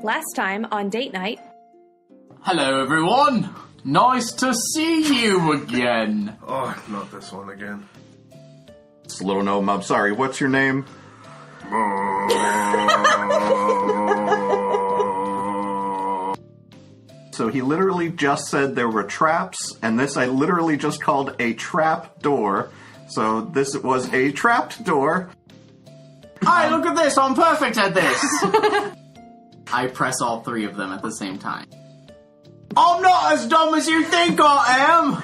Last time on date night. Hello, everyone. Nice to see you again. Oh, not this one again. It's a little gnome. I'm sorry. What's your name? So he literally just said there were traps, and this I literally just called a trap door. So this was a trapped door. Hi, look at this. I'm perfect at this. I press all three of them at the same time. I'm not as dumb as you think I am.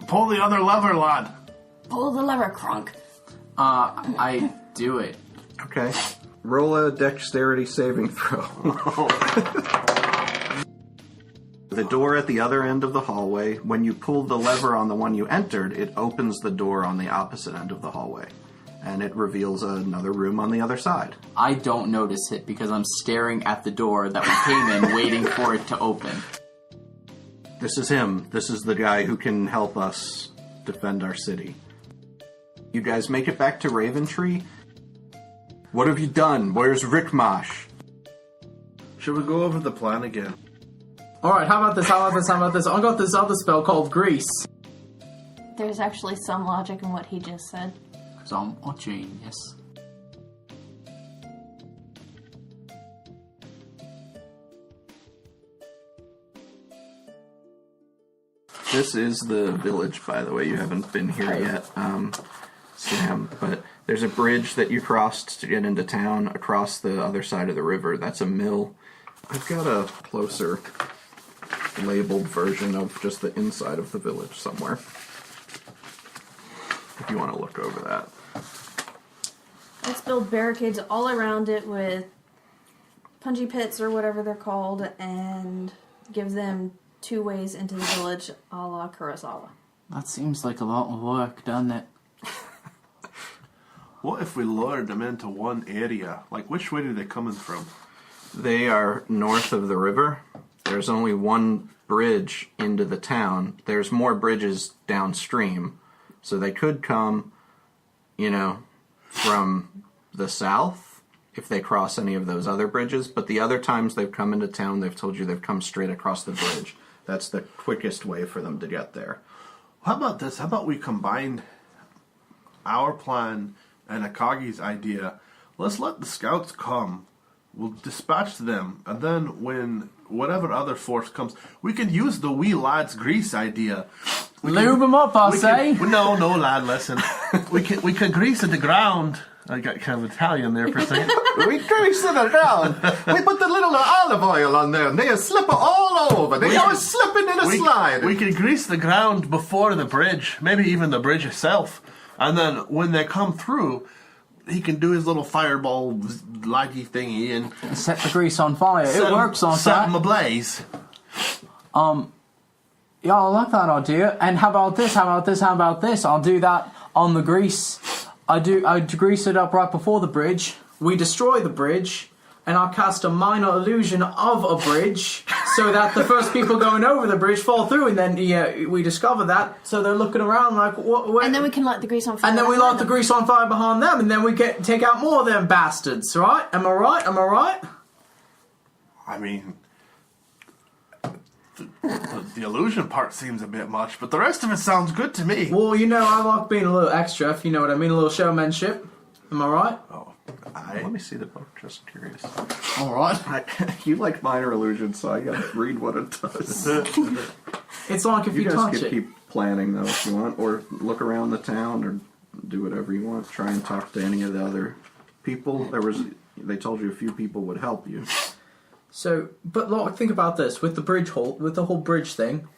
Pull the other lever, lad. Pull the lever, Crunk. I do it. Okay. Roll a dexterity saving throw. The door at the other end of the hallway, when you pull the lever on the one you entered, it opens the door on the opposite end of the hallway. And it reveals another room on the other side. I don't notice it because I'm staring at the door that we came in, waiting for it to open. This is him. This is the guy who can help us defend our city. You guys make it back to Raventree? What have you done? Where's Rickmash? Should we go over the plan again? Alright, how about this? I got this other spell called Grease. There's actually some logic in what he just said. Because I'm a genius. This is the village, by the way. You haven't been here yet, Sam. But there's a bridge that you crossed to get into town across the other side of the river. That's a mill. I've got a closer labeled version of just the inside of the village somewhere. If you want to look over that. Let's build barricades all around it with punji pits or whatever they're called and give them 2 ways into the village a la Kurosawa. That seems like a lot of work, doesn't it? What if we lured them into one area? Like, which way are they coming from? They are north of the river. There's only one bridge into the town. There's more bridges downstream. So they could come, from the south if they cross any of those other bridges. But the other times they've come into town, they've told you they've come straight across the bridge. That's the quickest way for them to get there. How about this? How about we combine our plan and Akagi's idea? Let's let the scouts come. We'll dispatch them. And then when whatever other force comes, we can use the wee lad's grease idea. Lube them up, I say. No, lad, listen. we can grease the ground. I got kind of Italian there for a second. We grease it around. We put the little olive oil on there and they slip it all over. They always slipping in a slide. We can grease the ground before the bridge, maybe even the bridge itself. And then when they come through, he can do his little fireball laggy thingy and Set the grease on fire. It works on set that. them ablaze. Yeah, I like that idea. And how about this? I'll do that on the grease. I grease it up right before the bridge. We destroy the bridge, and I'll cast a minor illusion of a bridge, so that the first people going over the bridge fall through, and then we discover that, so they're looking around like, what? And then we can light the grease on fire. And then we light the grease on fire behind them, and then we take out more of them bastards, right? Am I right? I mean, the illusion part seems a bit much, but the rest of it sounds good to me. Well, I like being a little extra, if you know what I mean, a little showmanship. Am I right? Oh, Let me see the book, just curious. All right. You like minor illusions, so I gotta read what it does. It's like if you guys touch could it. keep planning, though, if you want, or look around the town, or do whatever you want. Try and talk to any of the other people. They told you a few people would help you. So, but like, think about this with the whole bridge thing.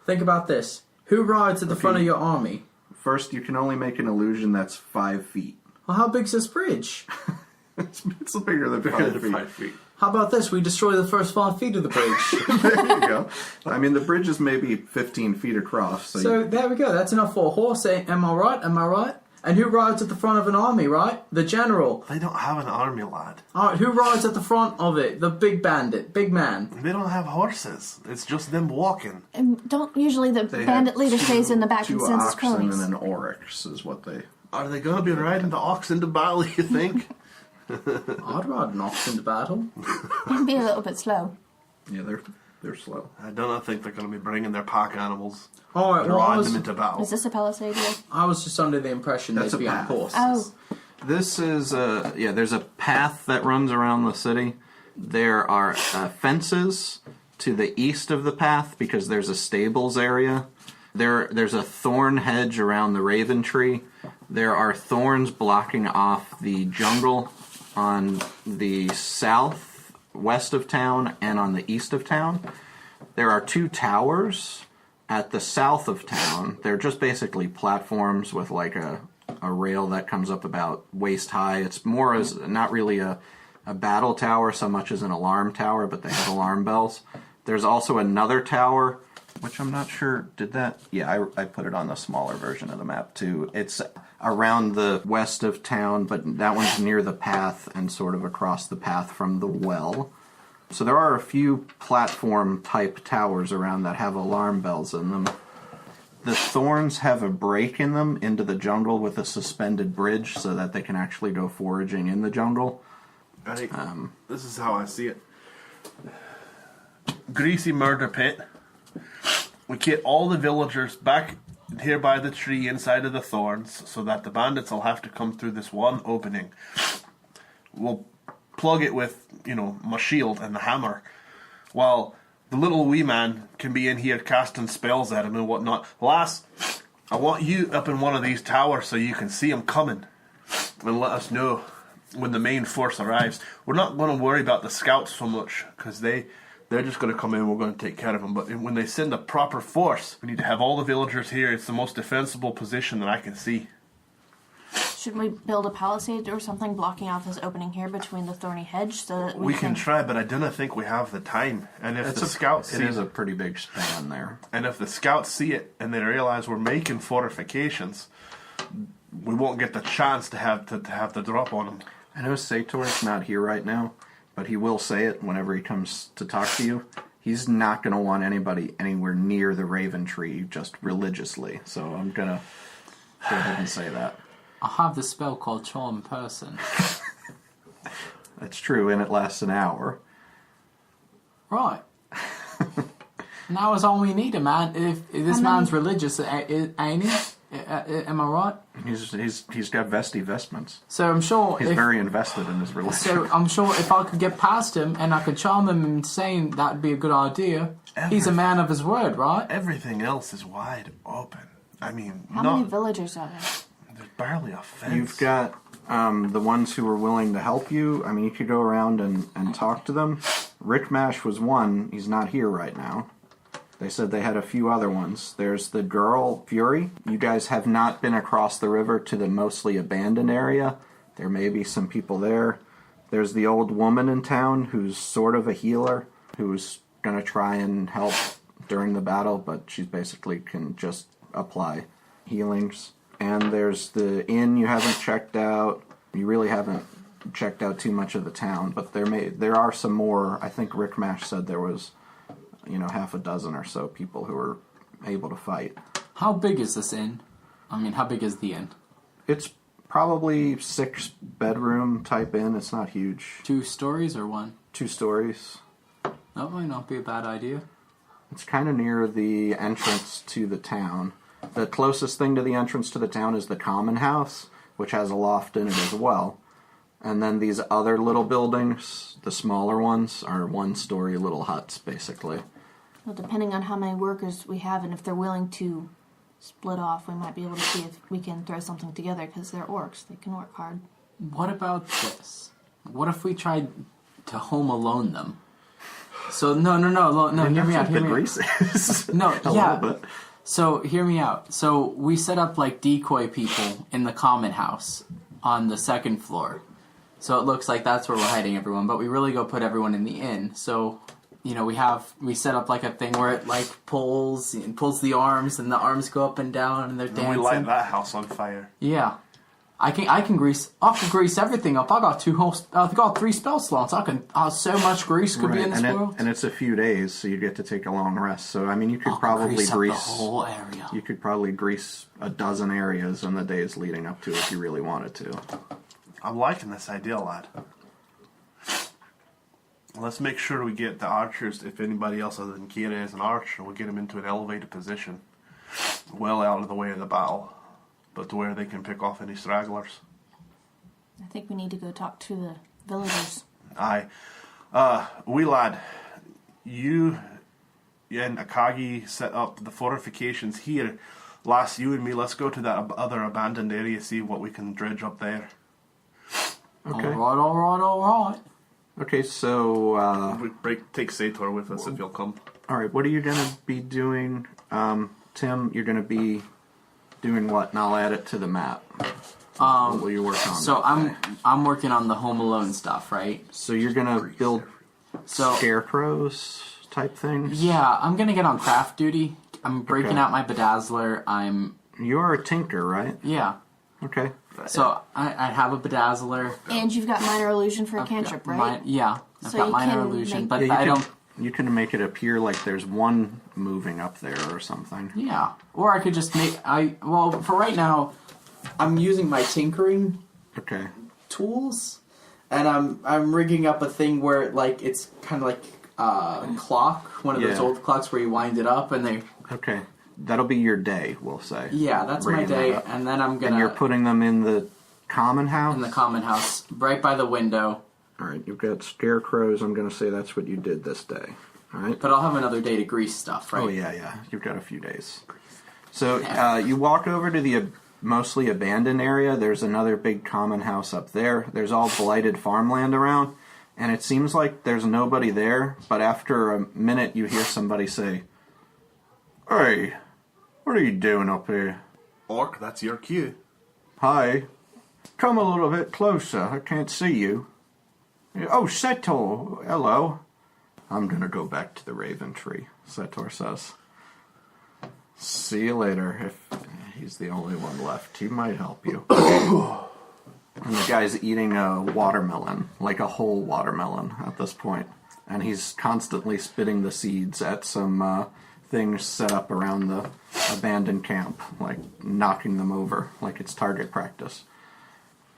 Think about this: who rides at the front of your army? First, you can only make an illusion that's 5 feet. Well, how big's this bridge? It's bigger than 5 feet. How about this? We destroy the first 5 feet of the bridge. There you go. I mean, the bridge is maybe 15 feet across. So there we go. That's enough for a horse. Am I right? And who rides at the front of an army, right? The general. they don't have an army, lad. Alright, who rides at the front of it? The big bandit, big man. They don't have horses. It's just them walking. And don't usually the They bandit had leader stays in the back and two sends his oxen cronies. and an oryx is what they... Are they going to be riding the ox into battle, you think? I'd ride an ox into battle. It'd be a little bit slow. Yeah, they're slow. I don't think they're going to be bringing their pack animals All right, to well, ride them into battle. Is this a palisade here? I was just under the impression That's they'd a be on path. horses. Oh, This is there's a path that runs around the city. There are fences to the east of the path because there's a stables area. There's a thorn hedge around the raven tree. There are thorns blocking off the jungle on the southwest of town and on the east of town. There are 2 towers at the south of town. They're just basically platforms with like a rail that comes up about waist high. It's more as not really a battle tower so much as an alarm tower, but they have alarm bells. There's also another tower, which I'm not sure, did that? Yeah, I put it on the smaller version of the map too. It's around the west of town, but that one's near the path and sort of across the path from the well. So there are a few platform type towers around that have alarm bells in them. The thorns have a break in them into the jungle with a suspended bridge so that they can actually go foraging in the jungle. This is how I see it. Greasy murder pit. We get all the villagers back here by the tree inside of the thorns so that the bandits will have to come through this one opening. We'll plug it with, my shield and the hammer, while the little wee man can be in here casting spells at him and whatnot. Lass, I want you up in one of these towers so you can see him coming and let us know when the main force arrives. We're not going to worry about the scouts so much because they're just going to come in. We're going to take care of them. But when they send a proper force, we need to have all the villagers here. It's the most defensible position that I can see. shouldn't we build a palisade or something blocking off this opening here between the thorny hedge so that We can try, but I don't think we have the time. And if the scouts see it is a pretty big span there. And if the scouts see it and they realize we're making fortifications, we won't get the chance to have the drop on them. I know Sator's not here right now, but he will say it whenever he comes to talk to you. He's not going to want anybody anywhere near the Raven Tree just religiously. So I'm going to go ahead and say that. I have this spell called Charm Person. That's true, and it lasts an hour. Right. Now is all we need, man. If this man's religious, ain't he? Am I right? He's got vesty vestments. So I'm sure He's very invested in his religion. So I'm sure if I could get past him and I could charm him into saying that'd be a good idea, he's a man of his word, right? Everything else is wide open. I mean, How many villagers are there? There's barely a fence. You've got the ones who are willing to help you. I mean, you could go around and talk to them. Rick Mash was one. He's not here right now. They said they had a few other ones. There's the girl, Fury. You guys have not been across the river to the mostly abandoned area. There may be some people there. There's the old woman in town who's sort of a healer, who's going to try and help during the battle, but she basically can just apply healings. And there's the inn you haven't checked out. You really haven't checked out too much of the town, but there are some more. I think Rick Mash said there was half a dozen or so people who are able to fight. How big is this inn? I mean, how big is the inn? It's probably 6-bedroom type inn. It's not huge. 2 stories or 1? 2 stories. That might not be a bad idea. It's kind of near the entrance to the town. The closest thing to the entrance to the town is the common house, which has a loft in it as well. And then these other little buildings, the smaller ones, are 1-story little huts, basically. Well, depending on how many workers we have and if they're willing to split off, we might be able to see if we can throw something together because they're orcs. They can work hard. What about this? What if we tried to Home Alone them? So, no, hear me out. No, yeah. So, hear me out. So, we set up, decoy people in the common house on the 2nd floor. So, it looks like that's where we're hiding everyone, but we really go put everyone in the inn. So, we set up, a thing where it, pulls the arms, and the arms go up and down, and they're dancing. We light that house on fire. Yeah. I can grease everything up. I've got 3 spell slots. So much grease could be in this world. And it's a few days, so you get to take a long rest. So I mean, you could probably grease the whole area. You could probably grease a dozen areas in the days leading up to it if you really wanted to. I'm liking this idea, lad. Let's make sure we get the archers, if anybody else other than Kira is an archer, we'll get them into an elevated position. Well out of the way of the battle. But to where they can pick off any stragglers. I think we need to go talk to the villagers. Aye. Wee lad, you and Akagi set up the fortifications here. Last, you and me, let's go to that other abandoned area, see what we can dredge up there. Okay. All right. Okay, so We take Sator with us if you'll come. all right, what are you gonna be doing? Tim, you're gonna be doing what? And I'll add it to the map. What will you work on? So that day? I'm working on the Home Alone stuff, right? So you're gonna build So scarecrows type things? yeah, I'm gonna get on craft duty. I'm breaking Okay. out my bedazzler. You're a tinker, right? Yeah. Okay. So I have a bedazzler. And you've got minor illusion for a cantrip, right? Yeah, I've So got you minor can illusion, make- but Yeah, I don't. You can make it appear like there's one moving up there or something. Yeah, or I could just make. Well, for right now, I'm using my tinkering Okay. tools, and I'm rigging up a thing where like it's kind of like a clock, one of those Yeah. old clocks where you wind it up and they. Okay. That'll be your day, we'll say. Yeah, that's my Rigging that day, up. and then I'm gonna And you're putting them in the common house? in the common house right by the window. Alright, you've got scarecrows. I'm going to say that's what you did this day. Alright? But I'll have another day to grease stuff, right? Oh, yeah. You've got a few days. So you walk over to the mostly abandoned area. There's another big common house up there. There's all blighted farmland around. And it seems like there's nobody there. But after a minute, you hear somebody say, "Hey, what are you doing up here?" Orc, that's your cue. "Hi. Come a little bit closer. I can't see you." "Oh, Setor. Hello." "I'm going to go back to the Raven Tree," Setor says. "See you later." If he's the only one left, he might help you. And the guy's eating a watermelon, like a whole watermelon at this point. And he's constantly spitting the seeds at some things set up around the abandoned camp, like knocking them over, like it's target practice.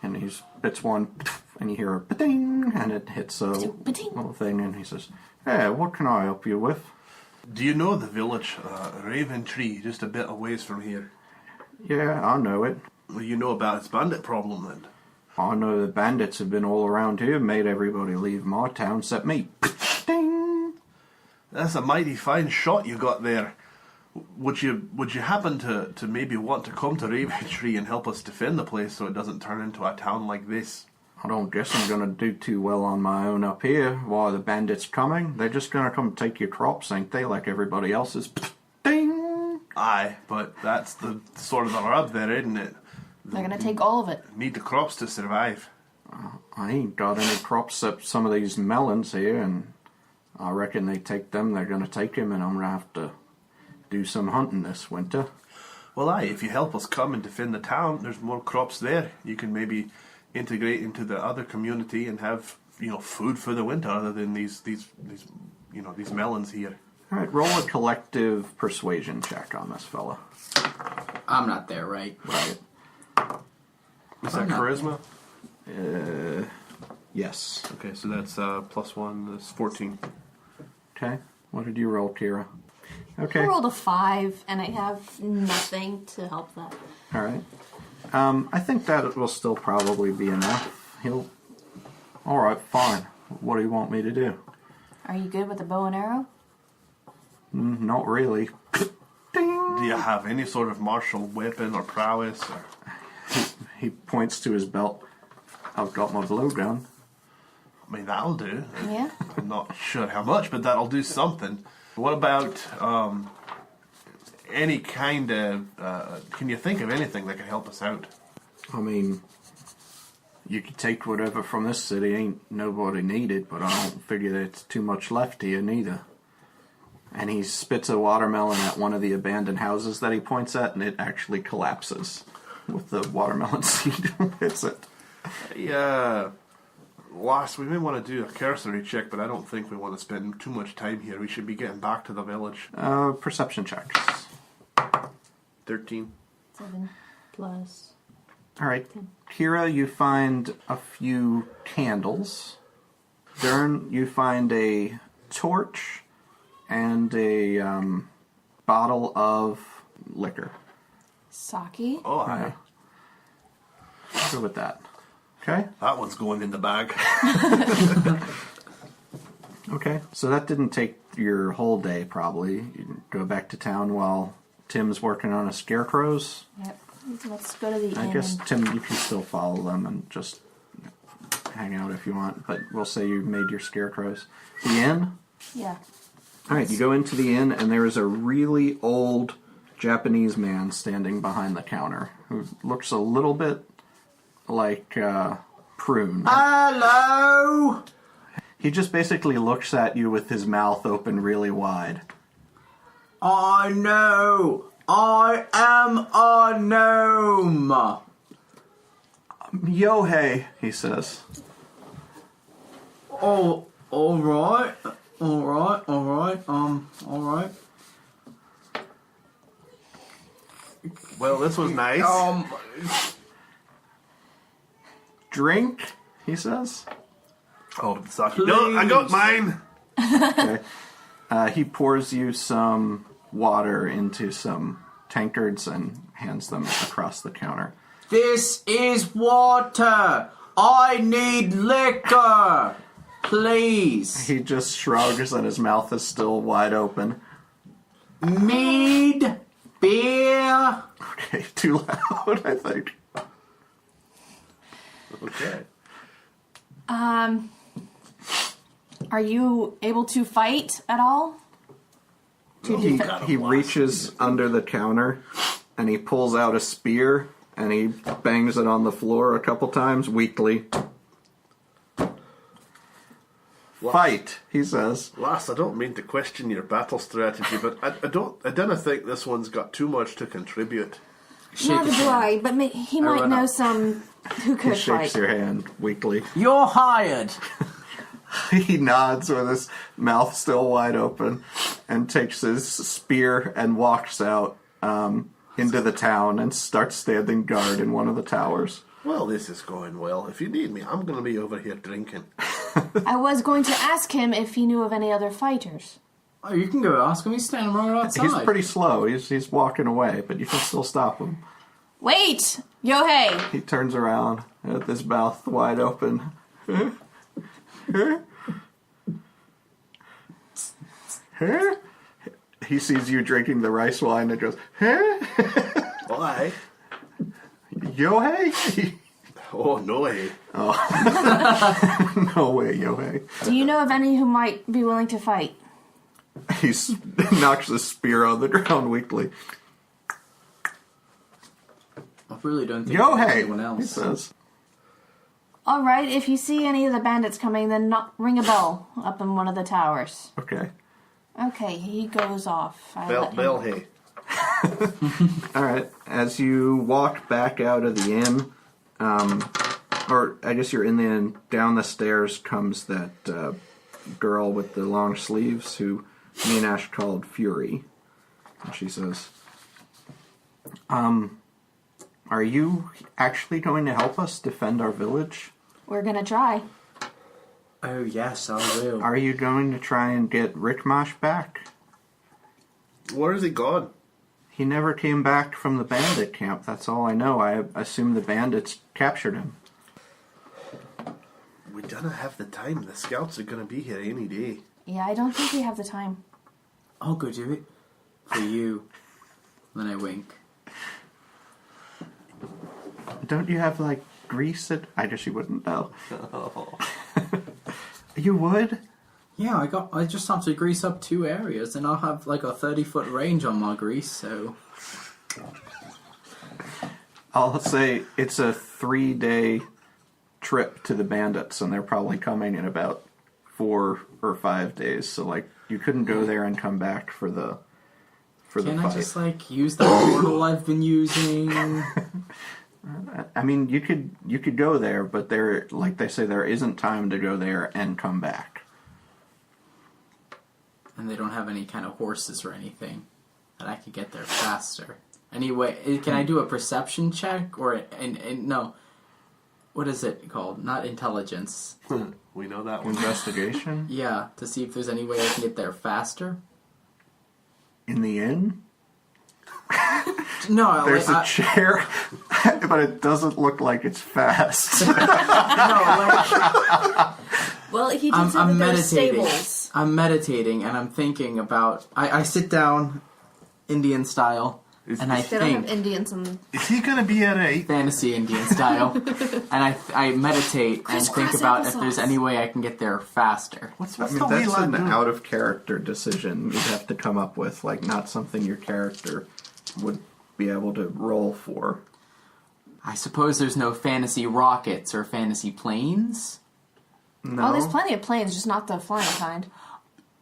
And he spits one, and you hear a pa-ding, and it hits a little thing, and he says, "Hey, what can I help you with?" Do you know the village, Raven Tree, just a bit a ways from here? "Yeah, I know it. Well, you know about its bandit problem then? I know the bandits have been all around here, made everybody leave my town except me." Ding! That's a mighty fine shot you got there. Would you happen to maybe want to come to Raven Tree and help us defend the place so it doesn't turn into a town like this? "I don't guess I'm going to do too well on my own up here. Why, the bandits coming? They're just going to come take your crops, ain't they, like everybody else's?" Ding! Aye, but that's the sort of the rub there, isn't it? They're gonna take all of it. Need the crops to survive. I ain't got any crops except some of these melons here, and I reckon they take them, they're going to take them, and I'm going to have to do some hunting this winter. Well, aye, if you help us come and defend the town, there's more crops there. You can maybe integrate into the other community and have, food for the winter other than these melons here. All right, roll a collective persuasion check on this fella. I'm not there, right? Right. Is that charisma? Yes. Okay, so that's +1, that's 14. Okay. What did you roll, Kira? Okay. I rolled a 5, and I have nothing to help that. All right. I think that will still probably be enough. All right, fine. What do you want me to do? Are you good with the bow and arrow? Not really. Ding! Do you have any sort of martial weapon or prowess? Or... He points to his belt. "I've got my blowgun." I mean, that'll do. Yeah. I'm not sure how much, but that'll do something. What about any kind of... can you think of anything that could help us out? I mean, you could take whatever from this city. Ain't nobody needed, but I don't figure there's too much left here neither. And he spits a watermelon at one of the abandoned houses that he points at, and it actually collapses with the watermelon seed hits it. Yeah. Lass, we may want to do a cursory check, but I don't think we want to spend too much time here. We should be getting back to the village. Perception checks. 13. 7 plus All right, Kira, you find a few candles. Dern, you find a torch and a bottle of liquor. Sake. Oh, aye. Go with that. Okay? That one's going in the bag. Okay. So that didn't take your whole day, probably. You go back to town while Tim's working on his scarecrows. Yep. Let's go to the inn. I guess, Tim, you can still follow them and just hang out if you want, but we'll say you made your scarecrows. The inn? Yeah. Alright, you go into the inn, and there is a really old Japanese man standing behind the counter who looks a little bit like Prune. Hello! He just basically looks at you with his mouth open really wide. I know! I am a gnome! Yohei, he says. Oh, alright. Alright. Alright. Well, this was nice. Drink, he says. Oh, the sake. No, I got mine. Okay. He pours you some water into some tankards and hands them across the counter. This is water! I need liquor! Please! He just shrugs and his mouth is still wide open. Mead? Beer? Okay, too loud, I think. Okay. Are you able to fight at all? He reaches under the counter and he pulls out a spear and he bangs it on the floor a couple times weakly. Fight, he says. Lass, I don't mean to question your battle strategy, but I don't think this one's got too much to contribute. Neither do I, but he might know some who He could shakes fight. your hand weakly. You're hired! He nods with his mouth still wide open and takes his spear and walks out into the town and starts standing guard in one of the towers. Well, this is going well. If you need me, I'm going to be over here drinking. I was going to ask him if he knew of any other fighters. Oh, you can go ask him. He's standing right outside. He's pretty slow. He's walking away, but you can still stop him. Wait! Yohei! He turns around with his mouth wide open. He sees you drinking the rice wine and goes, Why? Yohei? Oh, no way. No way, Yohei. Do you know of any who might be willing to fight? He knocks the spear on the ground weakly. I really don't think there's anyone Yohei, he else. says. Alright, if you see any of the bandits coming, then ring a bell up in one of the towers. Okay. Okay, he goes off. Bell, hey. Alright, as you walk back out of the inn, or I guess you're in the inn, down the stairs comes that girl with the long sleeves who me and Ash called Fury. And she says, are you actually going to help us defend our village? We're gonna try. Oh, yes, I will. Are you going to try and get Rickmash back? Where is he gone? He never came back from the bandit camp, that's all I know. I assume the bandits captured him. We don't have the time. The scouts are going to be here any day. Yeah, I don't think we have the time. I'll go do it. For you. Then I wink. Don't you have, like, grease at... I guess you wouldn't know. You would? Yeah, I just have to grease up 2 areas, and I'll have like a 30-foot range on my grease, so... I'll say it's a 3-day trip to the bandits, and they're probably coming in about 4 or 5 days, so, like, you couldn't go there and come back for the Can fight. I just, like, use the portal I've been using? I mean, you could go there, but there, like they say, there isn't time to go there and come back. And they don't have any kind of horses or anything that I could get there faster. Anyway, can I do a perception check or no? What is it called? Not intelligence. We know that one. Investigation? Yeah, to see if there's any way I can get there faster. In the inn? No, There's a chair, but it doesn't look like it's fast. Well, he did I'm say that there's meditating. stables. I'm meditating and I'm thinking about. I sit down, Indian style, and I They don't have think Indians in... Is he gonna be at 8? fantasy Indian style, and I meditate and Crisscross think about if applesauce. there's any way I can get there faster. What's I mean, the wee that's lad an doing? out of character decision you'd have to come up with, like not something your character would be able to roll for. I suppose there's no fantasy rockets or fantasy planes. No. Oh, there's plenty of planes, just not the flying kind.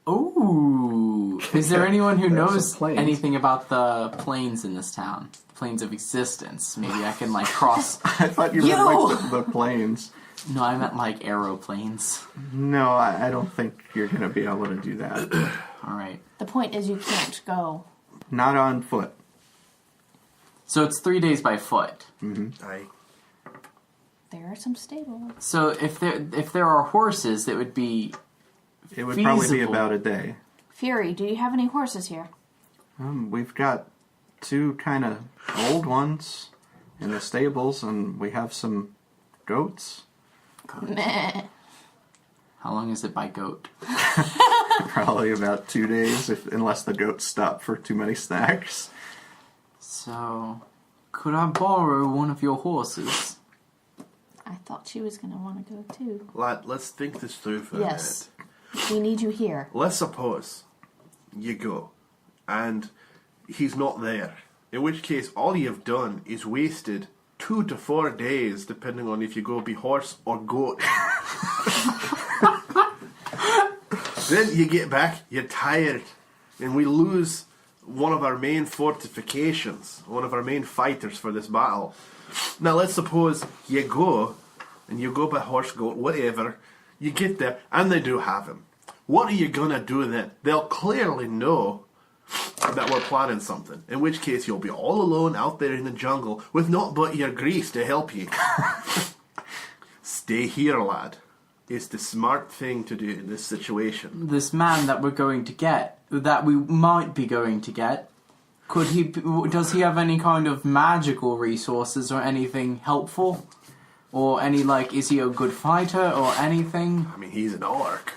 Ooh. Is there anyone who There's knows some planes. anything about the planes in this town? Planes of existence. Maybe I can, like, cross... I thought you meant like the planes. No, I meant, like, aeroplanes. No, I don't think you're going to be able to do that. Alright. The point is you can't go. Not on foot. So it's 3 days by foot. Aye. There are some stables. So if there are horses, that would be... It would probably be Feasible. about a day. Fury, do you have any horses here? We've got 2 kind of old ones in the stables, and we have some goats. Meh. How long is it by goat? Probably about 2 days, unless the goats stop for too many snacks. So, could I borrow one of your horses? I thought she was going to want to go too. Lad, let's think this through for Yes. a minute. We need you here. Let's suppose you go, and he's not there. In which case, all you've done is wasted 2 to 4 days, depending on if you go be horse or goat. Then you get back, you're tired, and we lose one of our main fortifications, one of our main fighters for this battle. Now let's suppose you go, and you go by horse, goat, whatever, you get there, and they do have him. What are you gonna do then? They'll clearly know that we're planning something, in which case you'll be all alone out there in the jungle with naught but your grease to help you. Stay here, lad. It's the smart thing to do in this situation. This man that we're going to get, that we might be going to get, does he have any kind of magical resources or anything helpful? Or any, like, is he a good fighter or anything? I mean, he's an orc.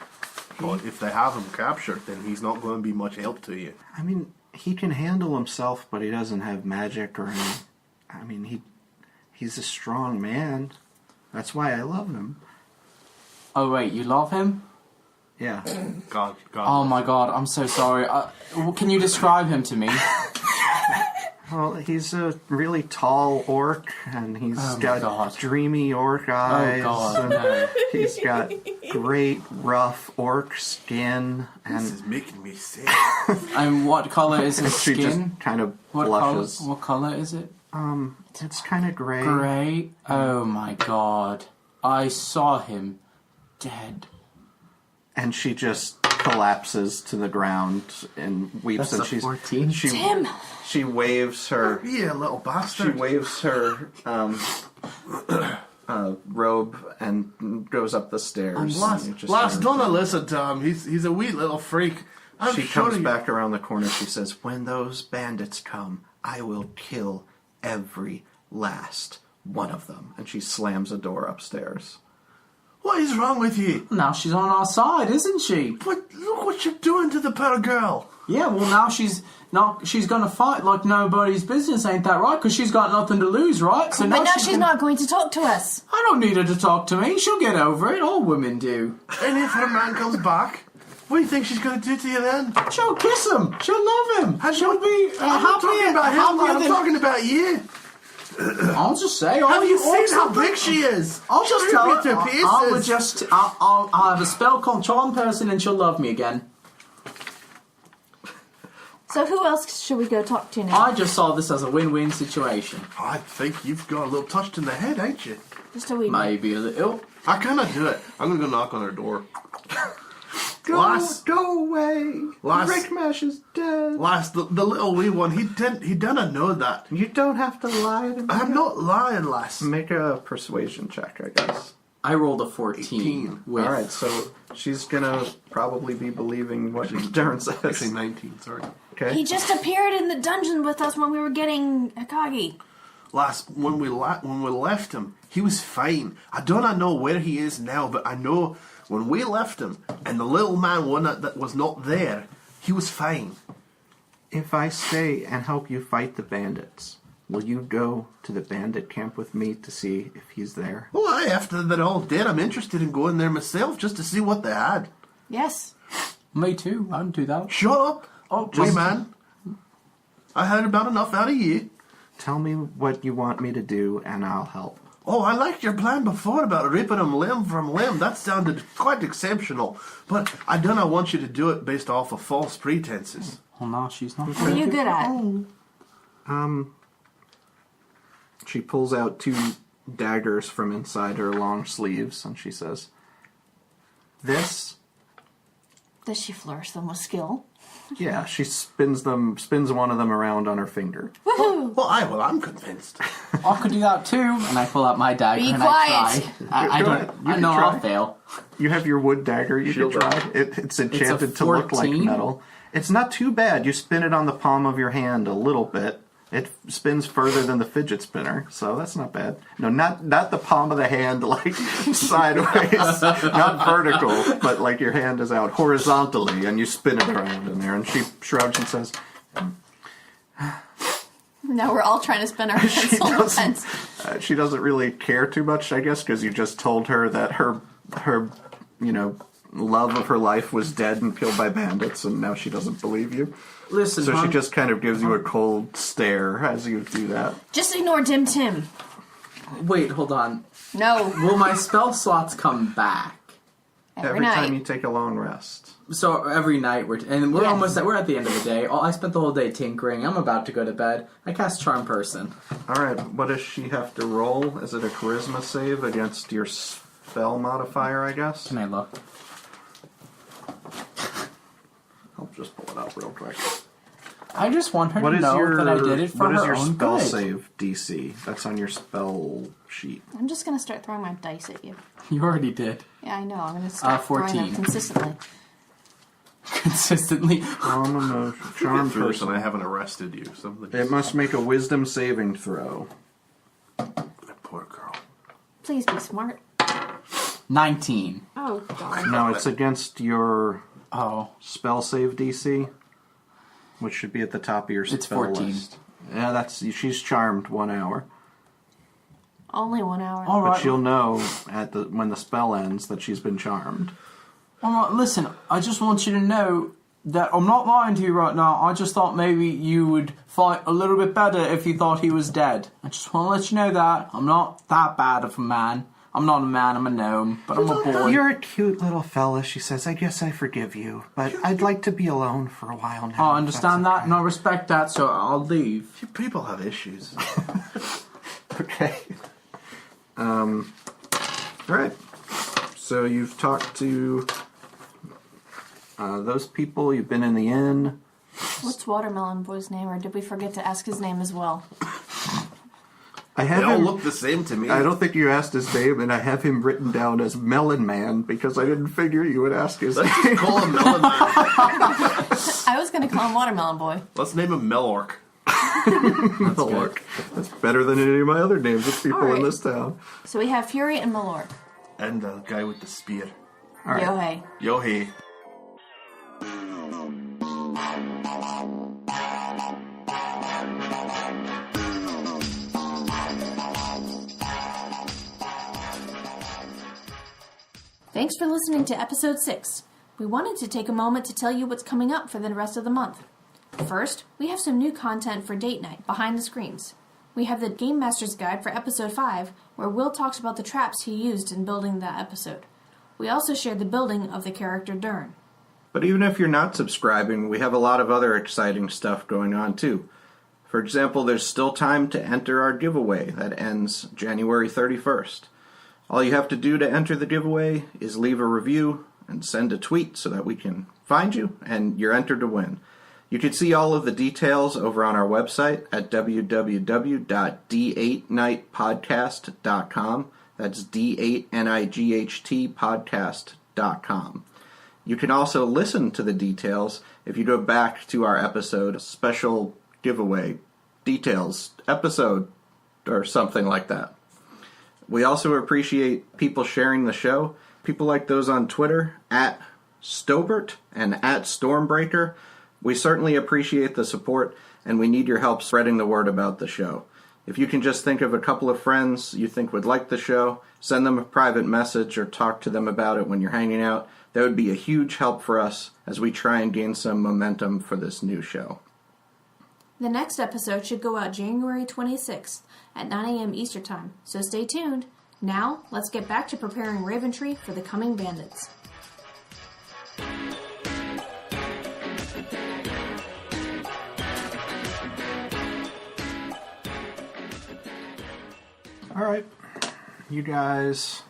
But if they have him captured, then he's not going to be much help to you. I mean, he can handle himself, but he doesn't have magic or any... I mean, he's a strong man. That's why I love him. Oh wait, you love him? Yeah. God. Oh my god, I'm so sorry. Can you describe him to me? Well, he's a really tall orc, and he's Oh my got God. dreamy orc eyes. Oh god, and no. he's got great, rough orc skin, This and is making me sick. And what color is his she just skin? kind of What blushes. color is it? It's kind of gray. Grey? Oh my god. I saw him dead. And she just collapses to the ground and weeps. That's and a she's 14. Tim! She waves her. Yeah, little She bastard. waves her robe and goes up the stairs. Last And you just hear- don't listen to him. He's a wee little freak. I'm She sure comes he- back around the corner. She says, "When those bandits come, I will kill every last one of them." And she slams a door upstairs. What is wrong with you? Now she's on our side, isn't she? But look what you're doing to the poor girl. Yeah, well now she's gonna fight like nobody's business, ain't that right? Because she's got nothing to lose, right? So But now she she's can- not going to talk to us. I don't need her to talk to me. She'll get over it. All women do. And if her man comes back, what do you think she's going to do to you then? She'll kiss him. She'll love him. She'll be I'm not talking about him, man. I'm talking about you. I'll just say. Have you seen how big she is? I'll just She'll tell rip you her. to pieces. I'll have a spell called Charm Person, and she'll love me again. So who else should we go talk to now? I just saw this as a win-win situation. I think you've got a little touched in the head, ain't you? Just a wee bit. Maybe a little. I cannot do it. I'm going to go knock on her door. Go away. Lass- Rickmash is dead. Lass, the little wee one, he didn't know that. You don't have to lie to me. I'm not lying, lass. Make a persuasion check, I guess. I rolled a 14. 18. With, All right, so she's gonna probably be believing what Darren Actually, says. 19, sorry. Okay. He just appeared in the dungeon with us when we were getting Akagi. Lass, when we left him, he was fine. I don't know where he is now, but I know when we left him, and the little man that was not there, he was fine. If I stay and help you fight the bandits, will you go to the bandit camp with me to see if he's there? Oh, aye, after they're all dead, I'm interested in going there myself just to see what they had. Yes. Me too. I'd do that. Shut up. Oh, Wee man. I heard about enough out of you. Tell me what you want me to do, and I'll help. Oh, I liked your plan before about ripping him limb from limb. That sounded quite exceptional. But I don't want you to do it based off of false pretenses. Oh no, she's not. What are you good at? She pulls out 2 daggers from inside her long sleeves, and she says, "This." Does she flourish them with skill? Yeah, she spins one of them around on her finger. Woohoo! Well, I'm convinced. I could do that too. And I pull out my dagger Be and quiet. I try. I Go ahead. don't. You I can know try. I'll fail. You have your wood dagger. You can Shield try. It's enchanted to look like 14. metal. It's not too bad. You spin it on the palm of your hand a little bit. It spins further than the fidget spinner, so that's not bad. No, not the palm of the hand, like sideways, not vertical, but like your hand is out horizontally, and you spin it around in there. And she shrugs and says, Now we're all trying to spin our heads on the fence. she doesn't really care too much, I guess, because you just told her that her love of her life was dead and killed by bandits, and now she doesn't believe you. Listen, So she hon, just kind of gives you a cold stare as you do that. Just ignore Dim Tim. wait, hold on. No. Will my spell slots come back? Every Every night. time you take a long rest. So every night we're at the end of the day. I spent the whole day tinkering. I'm about to go to bed. I cast Charm Person. Alright, what does she have to roll? Is it a charisma save against your spell modifier, I guess? Can I look? I'll just pull it up real quick. I just want her What to is know your that I did it for what is her your own spell good. save DC? That's on your spell sheet. I'm just going to start throwing my dice at you. You already did. Yeah, I know. I'm going to start throwing 14. them consistently. Consistently. Charm Through this person. and I haven't arrested you. Something. It must make a wisdom saving throw. That poor girl. Please be smart. 19. Oh, God. No, it's against your Oh. spell save DC, which should be at the top of your It's spell 14. list. Yeah, she's charmed 1 hour. Only 1 hour. All But right. she'll know when the spell ends that she's been charmed. All right, listen, I just want you to know that I'm not lying to you right now. I just thought maybe you would fight a little bit better if you thought he was dead. I just want to let you know that. I'm not that bad of a man. I'm not a man, I'm a gnome, but I'm a boy. You're a cute little fella, she says. I guess I forgive you, but I'd like to be alone for a while now. I understand that, and I respect that, so I'll leave. You people have issues. Okay. Alright. So you've talked to those people, you've been in the inn. What's Watermelon Boy's name, or did we forget to ask his name as well? I They have all him. look the same to me. I don't think you asked his name, and I have him written down as Melon Man because I didn't figure you would ask his Let's name. just call him Melon Man. I was going to call him Watermelon Boy. Let's name him Melork. Look, that's better than any of my other names of people in Alright. this town. So we have Fury and Malort. And the guy with the spear. All right. Yohei. Yo-hey. Thanks for listening to episode 6. We wanted to take a moment to tell you what's coming up for the rest of the month. First, we have some new content for Date Night, Behind the Screens. We have the Game Master's Guide for episode 5, where Will talks about the traps he used in building that episode. We also shared the building of the character Dern. But even if you're not subscribing, we have a lot of other exciting stuff going on too. For example, there's still time to enter our giveaway that ends January 31st. All you have to do to enter the giveaway is leave a review and send a tweet so that we can find you, and you're entered to win. You can see all of the details over on our website at www.d8nightpodcast.com. That's D8NIGHT podcast.com. You can also listen to the details if you go back to our episode, special giveaway, details, episode, or something like that. We also appreciate people sharing the show. People like those on Twitter, at Stobert and at Stormbreaker. We certainly appreciate the support, and we need your help spreading the word about the show. If you can just think of a couple of friends you think would like the show, send them a private message or talk to them about it when you're hanging out. That would be a huge help for us as we try and gain some momentum for this new show. The next episode should go out January 26th at 9 a.m. Eastern Time, so stay tuned. Now, let's get back to preparing Raventree for the coming bandits. All right. You guys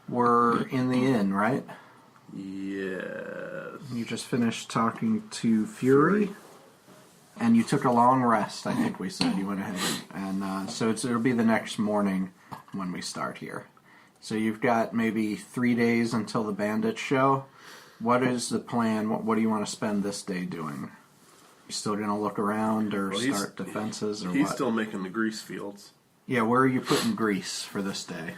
were in the inn, right? Yes. You just finished talking to Fury, and you took a long rest, I think we said. You went ahead and so it'll be the next morning when we start here. So you've got maybe 3 days until the bandit show. What is the plan? What do you want to spend this day doing? You still going to look around or start defenses or what? He's still making the grease fields. Yeah, where are you putting grease for this day?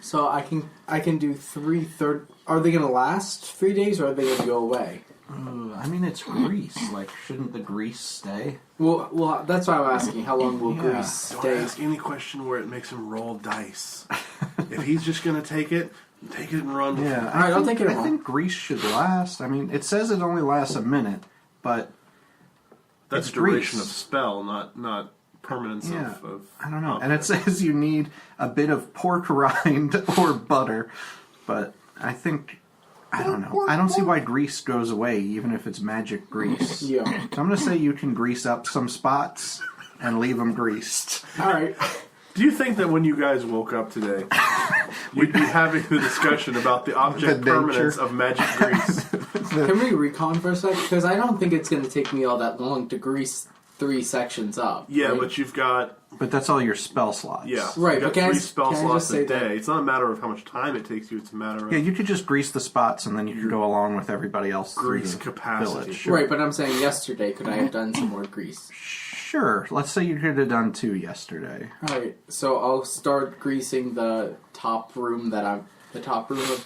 So I can do 3/3. Are they gonna last 3 days, or are they gonna go away? I mean, it's grease. Like, shouldn't the grease stay? Well, that's why I'm asking. How long will grease Don't stay? ask any question where it makes him roll dice. If he's just going to take it and run with it. Yeah, All right, I'll take it. I think grease should last. I mean, it says it only lasts a minute, but That's it's duration grease. of spell, not permanence Yeah, of I don't know. And it says you need a bit of pork rind or butter, but I don't know. I don't see why grease goes away, even if it's magic grease. Yeah. So I'm going to say you can grease up some spots and leave them greased. All right. Do you think that when you guys woke up today, you'd be having the discussion about the object The nature. permanence of magic grease? Can we recon for a second? Because I don't think it's going to take me all that long to grease 3 sections up. Yeah, right? but you've got But that's all your spell slots. Right, You've got but can I 3 just- spell can I slots just say a day. that- It's not a matter of how much time it takes you. It's a matter of Yeah, you could just grease the spots and then you could go along with everybody else through Grease the capacity. village. Right, but I'm saying yesterday, could I have done some more grease? Sure. Let's say you could have done 2 yesterday. Alright, so I'll start greasing the top room of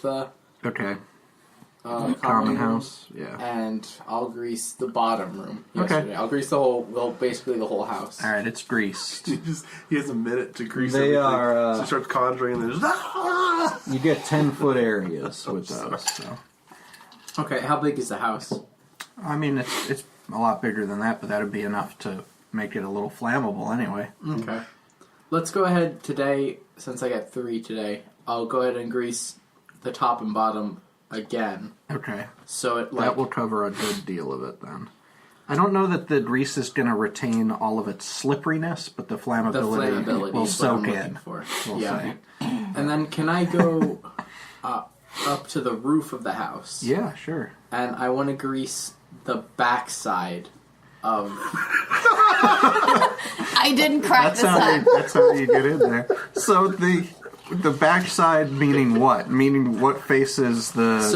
the Okay. common house. Yeah. and I'll grease the bottom room Okay. yesterday. I'll grease basically the whole house. All right, it's greased. he has a minute to grease They everything. are, so he starts conjuring and then just You get 10-foot areas with those. So. Okay, how big is the house? I mean, it's a lot bigger than that, but that would be enough to make it a little flammable anyway. Okay. Let's go ahead today, since I got 3 today, I'll go ahead and grease the top and bottom again. Okay. So it That will cover a good deal of it then. I don't know that the grease is going to retain all of its slipperiness, but the flammability, will is what soak I'm looking in. for. We'll yeah. say. And then can I go up to the roof of the house? Yeah, sure. And I want to grease the backside of... I didn't crack this up. That's how you get in there. So the backside meaning what? Meaning what faces these?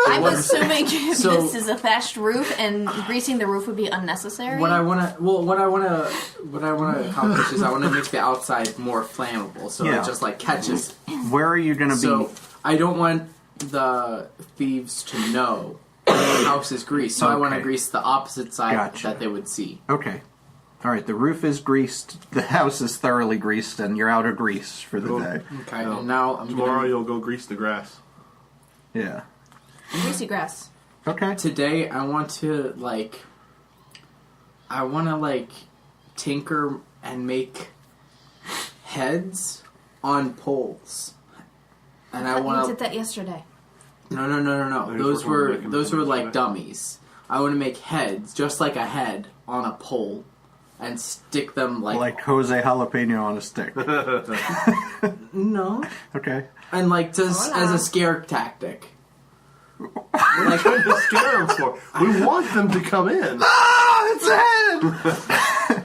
I'm assuming if So- this is a thatched roof and greasing the roof would be unnecessary. What I want to accomplish is I want to make the outside more flammable, so Yeah. it just like catches. Where are you going to So be? I don't want the thieves to know the house is greased, so I want to Okay. grease the opposite side Gotcha. that they would see. Okay. All right, the roof is greased, the house is thoroughly greased, and you're out of grease for the Cool. day. Okay, No. and now I'm tomorrow gonna, you'll go grease the grass. Yeah. Greasy grass. Okay. today I want to tinker and make heads on poles, and I You want did that yesterday. No. Maybe Those we're were making those the were same like mistake. dummies. I want to make heads, just like a head on a pole, and stick them Like Jose Jalapeno on a stick. no, Okay. and as a scare tactic. Like, what to scare them for? We want them to come in. Ah, it's a head!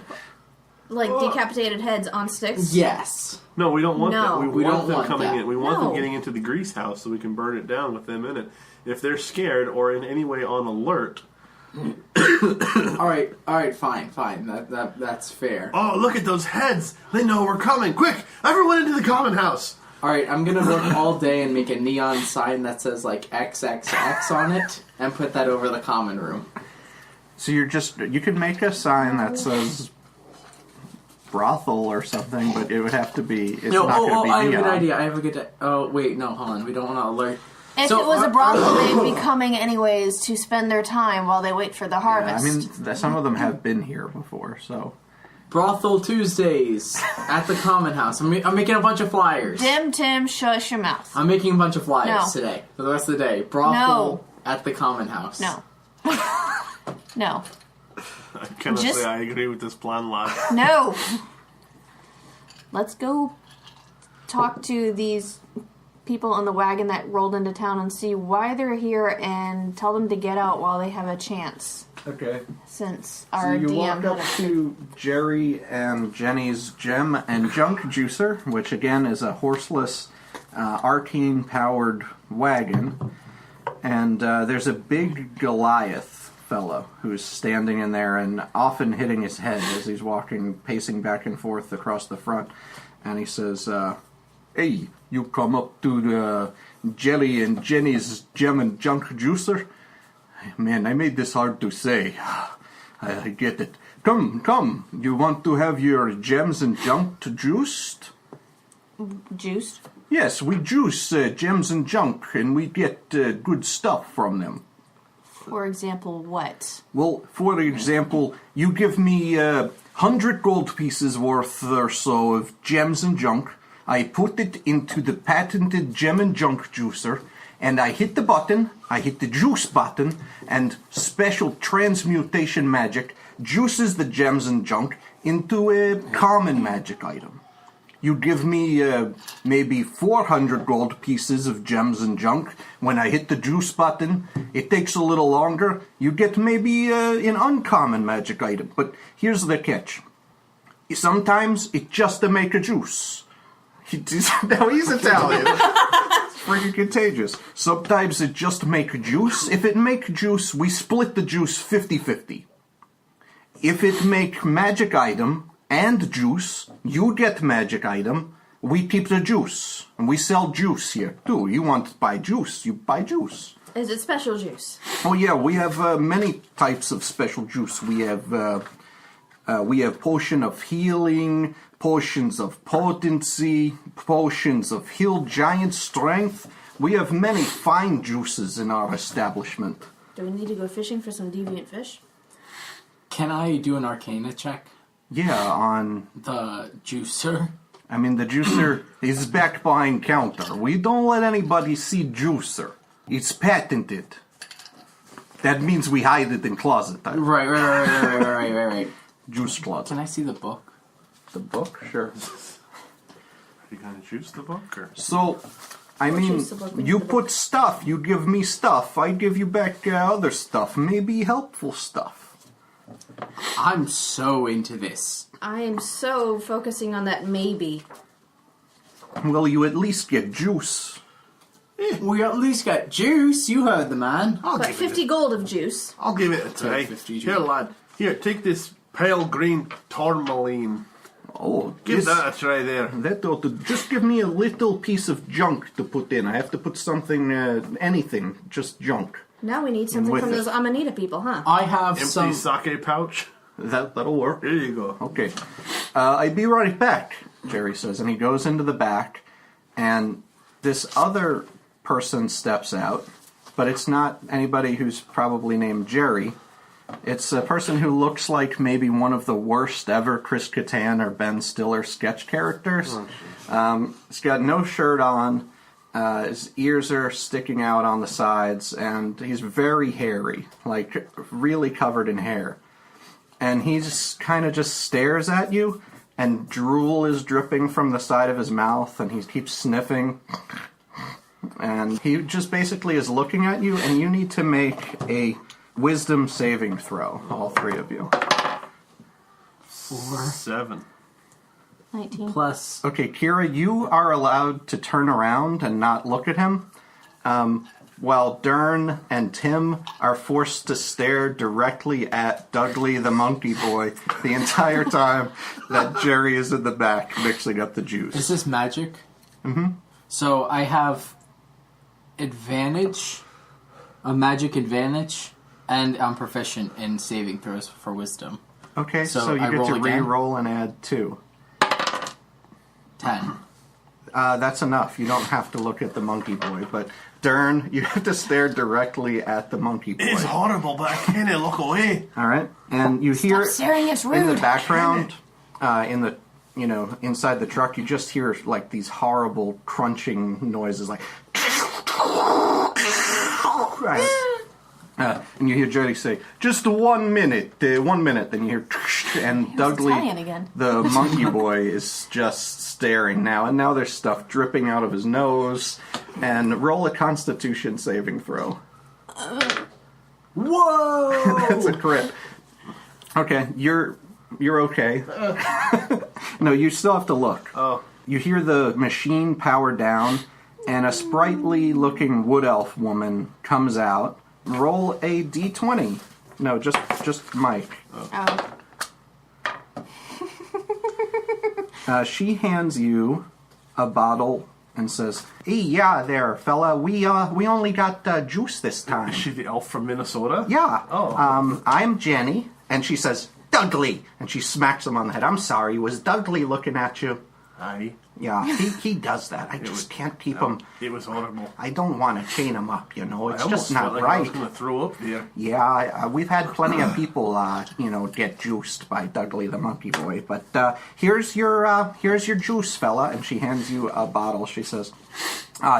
Like decapitated heads on sticks? Yes. No, we don't want No. that. We want don't them want coming that. in. We want them No. getting into the grease house so we can burn it down with them in it. If they're scared or in any way on alert. All right, fine. That's fair. Oh, look at those heads! They know we're coming! Quick! Everyone into the common house! All right, I'm gonna work all day and make a neon sign that says XXX on it, and put that over the common room. So you can make a sign that says brothel or something, but it would have to be, it's not going to be I have a neon. good idea. I have a good. Oh wait, no, hold on. We don't want to alert. If So, it was a brothel, they'd be coming anyways to spend their time while they wait for the Yeah, harvest. I mean, some of them have been here before, so. Brothel Tuesdays at the Common House. I'm making a bunch of flyers. Tim, shush your mouth. I'm making a bunch of flyers No. today for the rest of the day. Brothel No. at the Common House. No. No. I cannot Just- say I agree with this plan, lad. No! Let's go talk to these people on the wagon that rolled into town and see why they're here and tell them to get out while they have a chance. Okay. Since So our you DM walk up had a... to Gerry and Jenny's Gem and Junk Juicer, which again is a horseless, arcane-powered wagon. And there's a big Goliath fellow who's standing in there and often hitting his head as he's walking, pacing back and forth across the front. And he says, "Hey, you come up to the Jelly and Jenny's Gem and Junk Juicer? Man, I made this hard to say. I get it. Come. You want to have your gems and junk juiced? Juiced? Yes, we juice gems and junk, and we get good stuff from them. For example, what? Well, for example, you give me 100 gold pieces worth or so of gems and junk. I put it into the patented gem and junk juicer, and I hit the button, I hit the juice button, and special transmutation magic juices the gems and junk into a common magic item. You give me maybe 400 gold pieces of gems and junk. When I hit the juice button, it takes a little longer. You get maybe an uncommon magic item. But here's the catch. Sometimes it just to make a juice. Now he's Italian. It's freaking contagious. Sometimes it just make juice. If it make juice, we split the juice 50-50. If it make magic item and juice, you get magic item, we keep the juice. And we sell juice here, too. You want to buy juice, you buy juice. Is it special juice? Oh yeah, we have many types of special juice. We have potion of healing, potions of potency, potions of heal giant strength. We have many fine juices in our establishment. Do we need to go fishing for some deviant fish? Can I do an Arcana check? Yeah, on... The juicer? I mean, the juicer is back behind counter. We don't let anybody see juicer. It's patented. That means we hide it in closet. Right. Juice closet. Can I see the book? The book? Sure. Are you going to juice the book? Or? So, I mean, juice the book with you the put stuff, you give me stuff, I give you back other stuff, maybe helpful stuff. I'm so into this. I am so focusing on that maybe. Well, you at least get juice. We at least got juice. You heard the man. I'll But give 50 gold of juice. I'll give it a try. 50 Here, lad. Here, take this pale green tourmaline. Oh, Give that a try there. That ought to just give me a little piece of junk to put in. I have to put something, anything, just junk. Now we need something with from it. those Amanita people, huh? I have Empty some. sake pouch. That'll work. There you go. Okay. I'll be right back, Gerry says, and he goes into the back, and this other person steps out, but it's not anybody who's probably named Gerry. It's a person who looks like maybe one of the worst ever Chris Kattan or Ben Stiller sketch characters. He's got no shirt on, his ears are sticking out on the sides, and he's very hairy, like really covered in hair. and he just kind of just stares at you, and drool is dripping from the side of his mouth, and he keeps sniffing. And he just basically is looking at you, and you need to make a wisdom saving throw, all three of you. 7. 19. Plus, Okay, Kira, you are allowed to turn around and not look at him, while Dern and Tim are forced to stare directly at Dudley the monkey boy the entire time that Gerry is in the back mixing up the juice. is this magic? Mm-hmm. So I have advantage, a magic advantage, and I'm proficient in saving throws for wisdom. Okay, So so you I get roll to again? re-roll and add 2. 10. That's enough. You don't have to look at the monkey boy, but Dern, you have to stare directly at the monkey boy. It's horrible, but I can't look away. All right, and you hear staring, it's in the rude. background, in the inside the truck, you just hear like these horrible crunching noises, like. And you hear Gerry say, "Just 1 minute, 1 minute." Then you hear, and Dudley, Italian again. the monkey boy, is just staring now, and now there's stuff dripping out of his nose. And roll a Constitution saving throw. Whoa! That's a crit. Okay, you're okay. No, you still have to look. Oh. You hear the machine power down, and a sprightly looking wood elf woman comes out. Roll a d20. No, just Mike. Oh. She hands you a bottle and says, "Hey, yeah, there, fella. We only got juice this time." Is she the elf from Minnesota? Yeah. Oh. I'm Jenny. And she says, "Dudley!" And she smacks him on the head. "I'm sorry, was Dudley looking at you?" Aye. Yeah, he does that. I just can't keep him. It was horrible. I don't want to chain him up, It's I almost just not felt like I was right. going to throw up there. Yeah, we've had plenty of people, get juiced by Dudley the monkey boy. But here's your juice, fella. And she hands you a bottle. She says,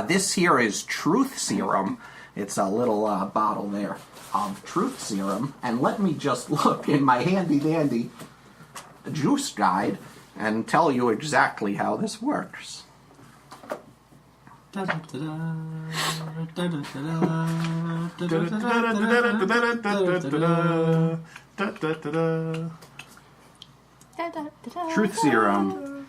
"This here is truth serum." It's a little bottle there of truth serum. And let me just look in my handy dandy juice guide and tell you exactly how this works. Truth serum.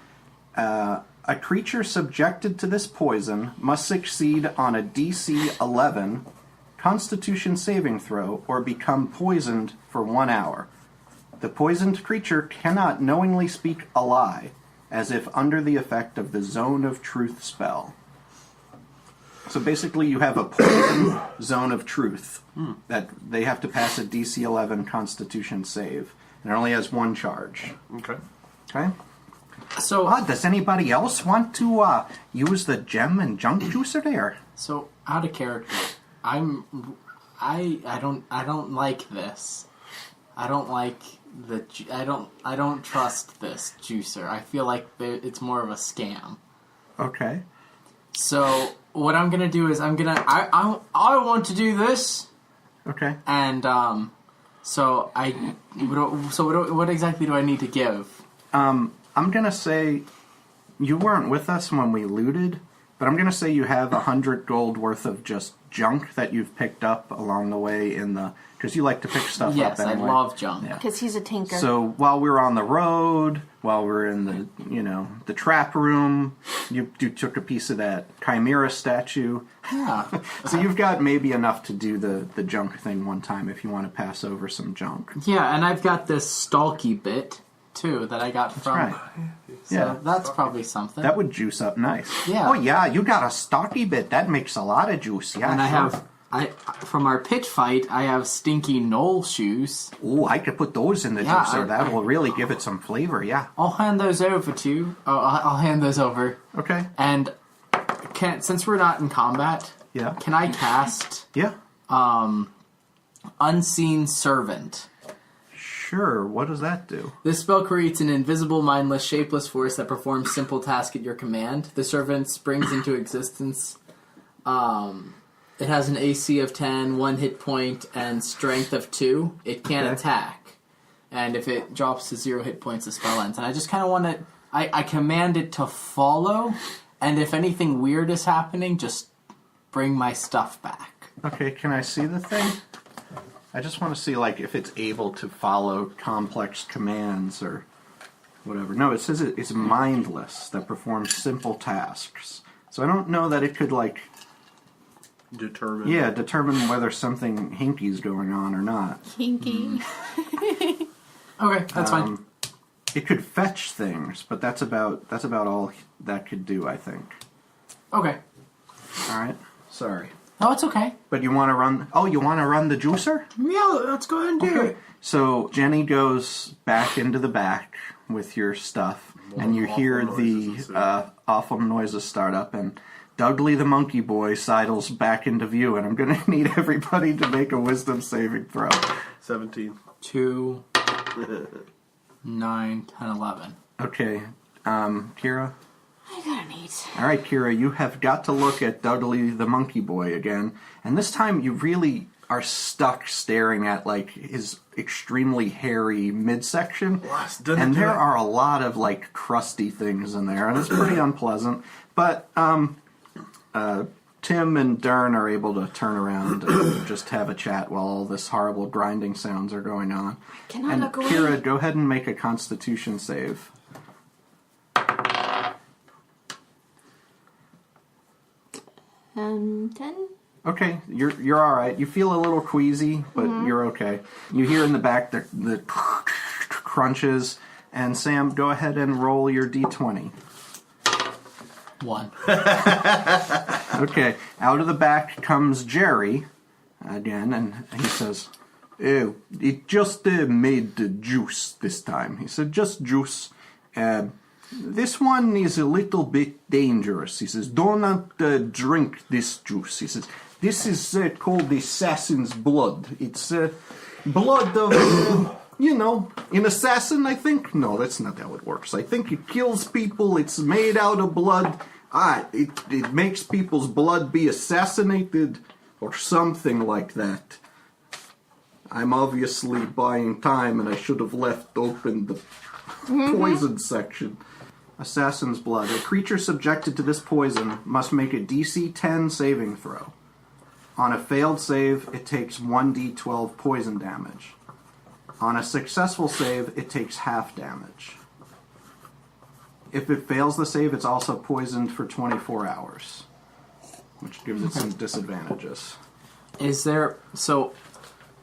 A creature subjected to this poison must succeed on a DC 11 Constitution saving throw or become poisoned for 1 hour. The poisoned creature cannot knowingly speak a lie, as if under the effect of the Zone of Truth spell. So basically you have a poison zone of truth that they have to pass a DC 11 Constitution save. And it only has 1 charge. Okay. Okay? So, Does anybody else want to use the gem and junk juicer there? so out of character, I don't like this. I don't like I don't trust this juicer. I feel like it's more of a scam. Okay. So what I'm gonna do is I want to do this, Okay. and what exactly do I need to give? I'm gonna say you weren't with us when we looted, but I'm gonna say you have 100 gold worth of just junk that you've picked up along the way because you like to pick stuff Yes, up anyway. I love junk. Yeah. Because he's a tinker. So while we were on the road, while we were in the trap room, you took a piece of that chimera statue. Yeah. So you've got maybe enough to do the junk thing one time if you want to pass over some junk. Yeah, and I've got this stalky bit too that I got from. Right. So Yeah. that's probably something. That would juice up nice. Yeah. Oh yeah, you got a stocky bit. That makes a lot of juice. Yeah. and I sure. have from our pitch fight, I have stinky knoll shoes. Oh, I could put those in the Yeah, juicer. That will really give it some flavor. Yeah. I'll hand those over to you. Oh, I'll hand those over. Okay. And since we're not in combat, Yeah. can I cast Yeah. Unseen Servant? Sure. What does that do? This spell creates an invisible, mindless, shapeless force that performs simple tasks at your command. The servant springs into existence. It has an AC of 10, 1 hit point, and strength of 2. It can't Okay. attack. and if it drops to 0 hit points, the spell ends. And I just kind of want to... I command it to follow, and if anything weird is happening, just bring my stuff back. Okay, can I see the thing? I just want to see, like, if it's able to follow complex commands or whatever. No, it says it's mindless, that performs simple tasks. So I don't know that it could, like... determine whether something hinky's going on or not. Hinky. Okay, that's fine. It could fetch things, but that's about all that could do, I think. Okay. All right. Sorry. No, it's okay. But you want to run... Oh, you want to run the juicer? Yeah, let's go ahead and do it. So Jenny goes back into the back with your stuff, and you hear the awful noises start up, and Dudley the monkey boy sidles back into view, and I'm going to need everybody to make a wisdom saving throw. 17. 2, 9, 10, 11. Okay. Kira? I got an 8. All right, Kira, you have got to look at Dudley the monkey boy again, and this time you really are stuck staring at, like, his extremely hairy midsection, and there are a lot of, like, crusty things in there, and it's pretty unpleasant. But Tim and Dern are able to turn around and just have a chat while all this horrible grinding sounds are going on. Cannot And look away. Kira, go ahead and make a Constitution save. 10? Okay, you're all right. You feel a little queasy, but you're okay. You hear in the back the crunches, and Sam, go ahead and roll your d20. 1. Okay, out of the back comes Gerry again, and he says, "Oh, it just made the juice this time." He said, "Just juice. This one is a little bit dangerous." He says, "Do not drink this juice." He says, "This is called the assassin's blood. It's blood of, an assassin, I think? No, that's not how it works. I think it kills people. It's made out of blood. It makes people's blood be assassinated or something like that. I'm obviously buying time, and I should have left open the poison section." Assassin's blood. A creature subjected to this poison must make a DC 10 saving throw. On a failed save, it takes 1d12 poison damage. On a successful save, it takes half damage. If it fails the save, it's also poisoned for 24 hours, which gives it some disadvantages. Is there... So,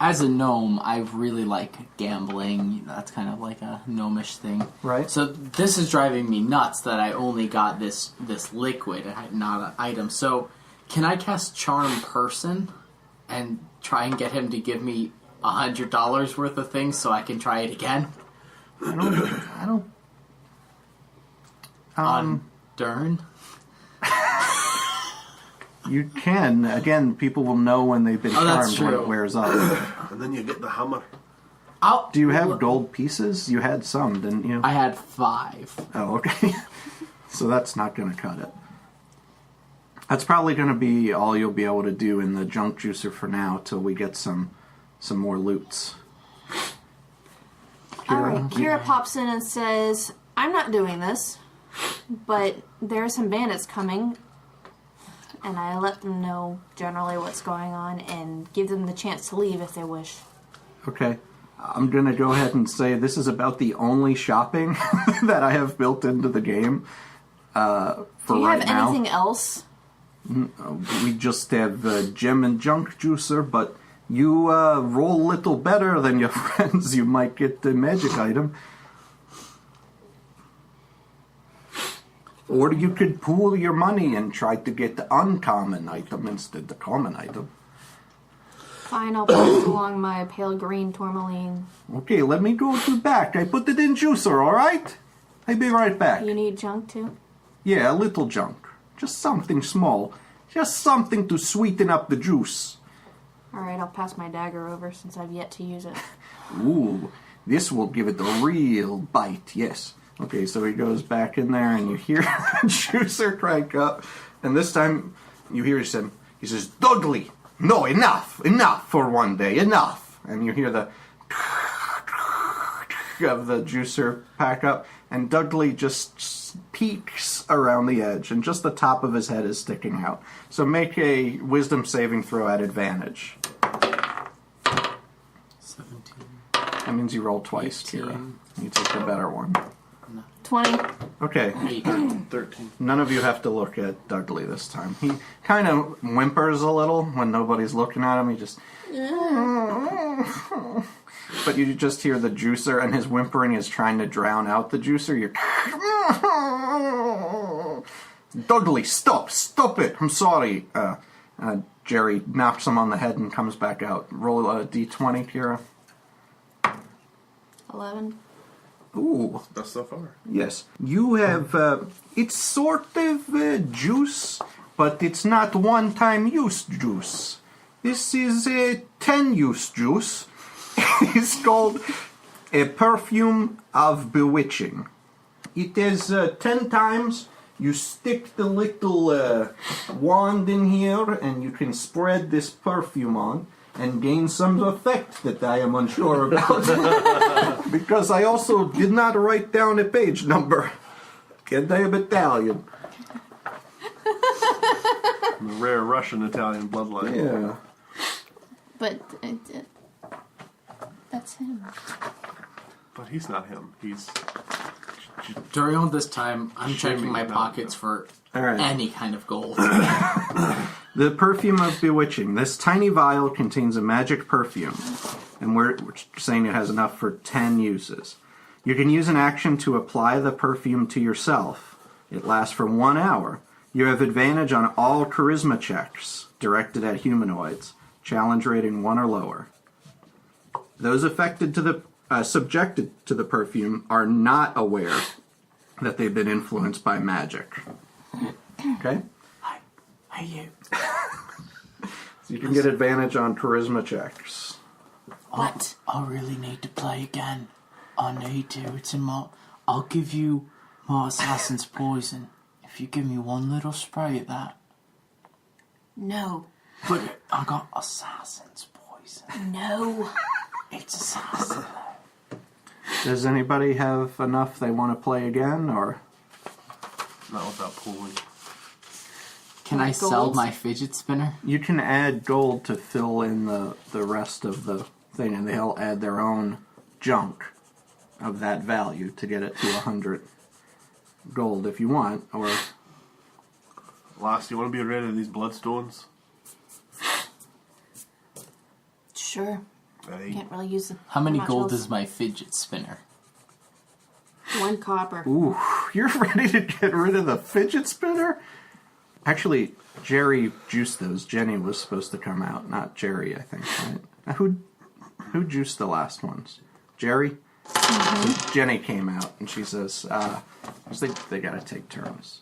as a gnome, I really like gambling. That's kind of like a gnomish thing. Right. So this is driving me nuts that I only got this liquid, not an item. So can I cast Charm Person and try and get him to give me $100 worth of things so I can try it again? I don't... On Dern? You can. Again, people will know when they've been that's charmed when true. it wears off. And then you get the hammer. Do you have gold pieces? You had some, didn't you? I had 5. Oh, okay. So that's not going to cut it. That's probably going to be all you'll be able to do in the junk juicer for now till we get some more loots. Alright, Kira pops in and says, "I'm not doing this, but there are some bandits coming." And I let them know generally what's going on and give them the chance to leave if they wish. Okay. I'm going to go ahead and say this is about the only shopping that I have built into the game for Do you right have now. anything else? We just have gem and junk juicer, but you roll a little better than your friends. You might get the magic item. Or you could pool your money and try to get the uncommon item instead of the common item. Fine, I'll pass along my pale green tourmaline. Okay, let me go to the back. I put it in juicer, alright? I'll be right back. You need junk too? Yeah, a little junk. Just something small. Just something to sweeten up the juice. Alright, I'll pass my dagger over since I've yet to use it. Ooh, this will give it a real bite, yes. Okay, so he goes back in there, and you hear the juicer crank up. And this time, you hear him. He says, "Dudley, no, enough for one day, enough." And you hear the of the juicer pack up, and Dudley just peeks around the edge, and just the top of his head is sticking out. So make a wisdom saving throw at advantage. 17. That means you roll twice, 18. Kira. You take the better one. 20. Okay. 13. None of you have to look at Dudley this time. He kind of whimpers a little when nobody's looking at him. He just... But you just hear the juicer, and his whimpering is trying to drown out the juicer. You're... Dudley, stop it. I'm sorry. Gerry knocks him on the head and comes back out. Roll a d20, Kira. 11. Ooh. That's so far. Yes. You have, it's sort of juice, but it's not one-time use juice. This is a 10-use juice. It's called a perfume of bewitching. It is 10 times. You stick the little wand in here, and you can spread this perfume on and gain some effect that I am unsure about. Because I also did not write down a page number. And I am Italian. Rare Russian Italian bloodline. Yeah. But that's him. But he's not him. He's... During all this time, I'm checking Shaming my him. pockets for All right. any kind of gold. The perfume of bewitching. This tiny vial contains a magic perfume, and we're saying it has enough for 10 uses. You can use an action to apply the perfume to yourself. It lasts for 1 hour. You have advantage on all charisma checks directed at humanoids, challenge rating 1 or lower. Those affected to the subjected to the perfume are not aware that they've been influenced by magic. Okay? Hey, you. So you can get advantage on charisma checks. What? I really need to play again. I need to. It's in my... I'll give you my assassin's poison if you give me one little spray of that. No. But I got assassin's poison. No. It's assassin. Does anybody have enough they want to play again, or... Not without pulling. Can I sell Gold? my fidget spinner? You can add gold to fill in the rest of the thing, and they'll add their own junk of that value to get it to 100 gold if you want, or... Last, you want to be rid of these bloodstones? Sure. Hey. Can't really use them. How many Much gold else. is my fidget spinner? 1 copper. Ooh, you're ready to get rid of the fidget spinner? Actually, Gerry juiced those. Jenny was supposed to come out, not Gerry, I think, right? Who juiced the last ones? Gerry? Mm-hmm. So Jenny came out, and she says, they gotta take turns.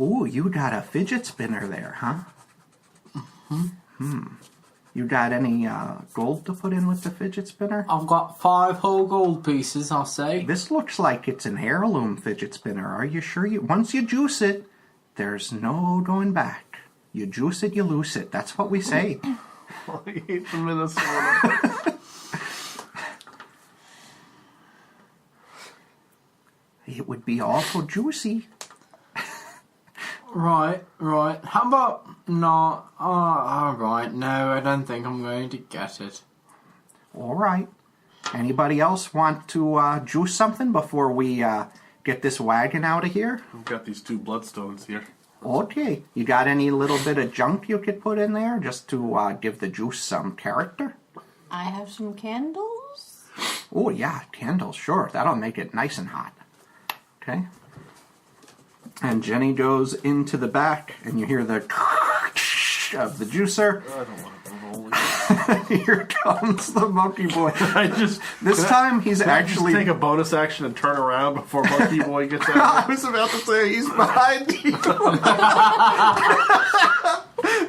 Ooh, you got a fidget spinner there, huh? Mm-hmm. You got any gold to put in with the fidget spinner? I've got 5 whole gold pieces, I'll say. This looks like it's an heirloom fidget spinner. Are you sure once you juice it, there's no going back. You juice it, you lose it. That's what we say. I hate the Minnesota. It would be awful juicy. Right. How about not... alright, no, I don't think I'm going to get it. All right. Anybody else want to juice something before we get this wagon out of here? I've got these 2 bloodstones here. Okay. You got any little bit of junk you could put in there just to give the juice some character? I have some candles. Oh, yeah, candles, sure. That'll make it nice and hot. Okay. And Jenny goes into the back, and you hear the of the juicer. I don't want to roll. Here comes the monkey boy. This Can time he's I just actually... take a bonus action and turn around before Monkey Boy gets out. I was about to say he's behind you.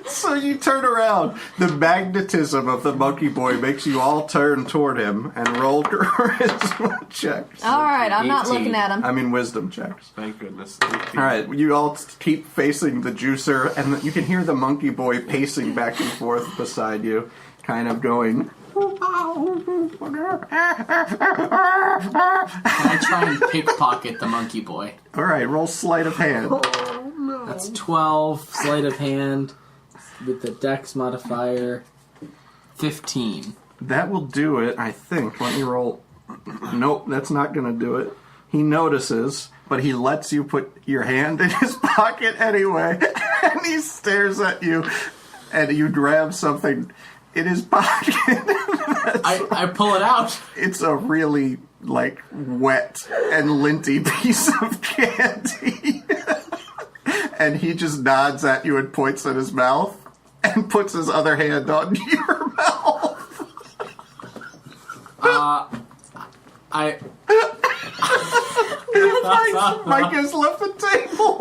So you turn around. The magnetism of the monkey boy makes you all turn toward him and roll charisma checks. All right, I'm not 18. looking at him. I mean wisdom checks. Thank goodness. All right, you all keep facing the juicer, and you can hear the monkey boy pacing back and forth beside you, kind of going, I try and pickpocket the monkey boy? All right, roll sleight of hand. That's 12, sleight of hand, with the dex modifier, 15. That will do it, I think. Let me roll. Nope, that's not going to do it. He notices, but he lets you put your hand in his pocket anyway, and he stares at you, and you grab something in his pocket. I pull it out. It's a really, like, wet and linty piece of candy. And he just nods at you and points at his mouth and puts his other hand on your mouth. Mike has left the table.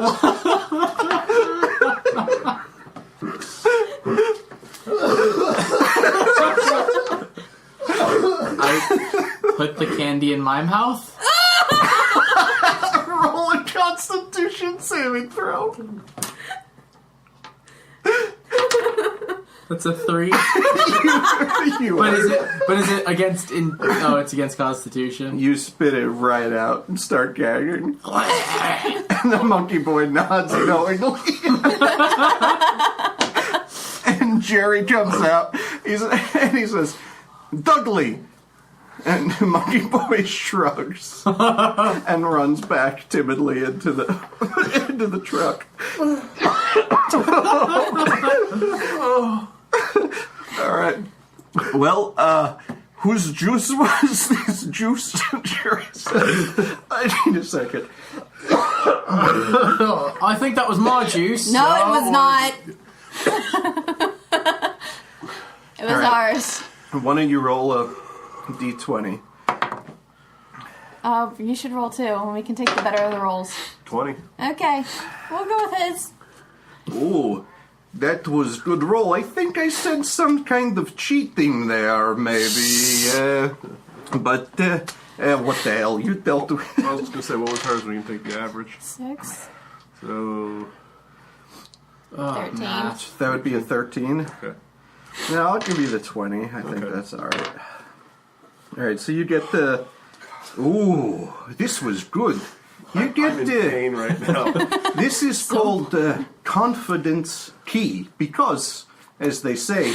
I put the candy in my mouth. Roll a Constitution saving throw. That's a 3. You But is it against it's against Constitution. You spit it right out and start gagging. And the monkey boy nods knowingly. And Gerry comes out. And he says, "Dudley." And the monkey boy shrugs and runs back timidly into the truck. All right. Well, whose juice was this juice? Gerry said. I need a second. I think that was my juice. No, it was not. It was ours. Why don't you roll a d20? You should roll too, and we can take the better of the rolls. 20. Okay, we'll go with his. Ooh, that was good roll. I think I said some kind of cheating there, maybe. But what the hell? You dealt with... I was just going to say, what was hers when you take the average? 6. So... 13. Match. That would be a 13. Okay. No, I'll give you the 20. I think that's alright. Alright, so you get the... Ooh, this was good. You get I'm in the... pain right now. This is called confidence key because, as they say,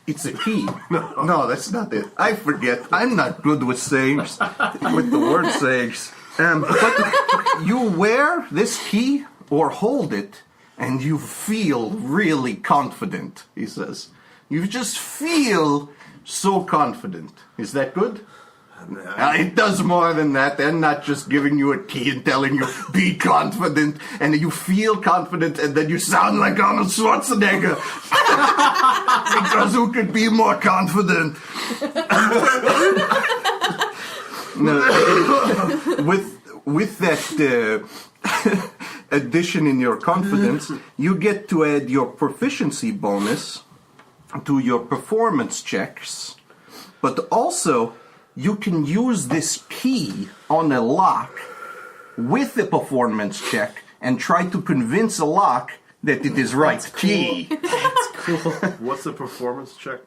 it's a key. No, that's not it. I forget. I'm not good with sayings, with the word sayings. But you wear this key or hold it, and you feel really confident, he says. You just feel so confident. Is that good? It does more than that. They're not just giving you a key and telling you, be confident, and you feel confident, and then you sound like Arnold Schwarzenegger. Because who could be more confident? No, with that addition in your confidence, you get to add your proficiency bonus to your performance checks, but also... You can use this key on a lock with a performance check and try to convince a lock that it is right key. That's cool. What's the performance check?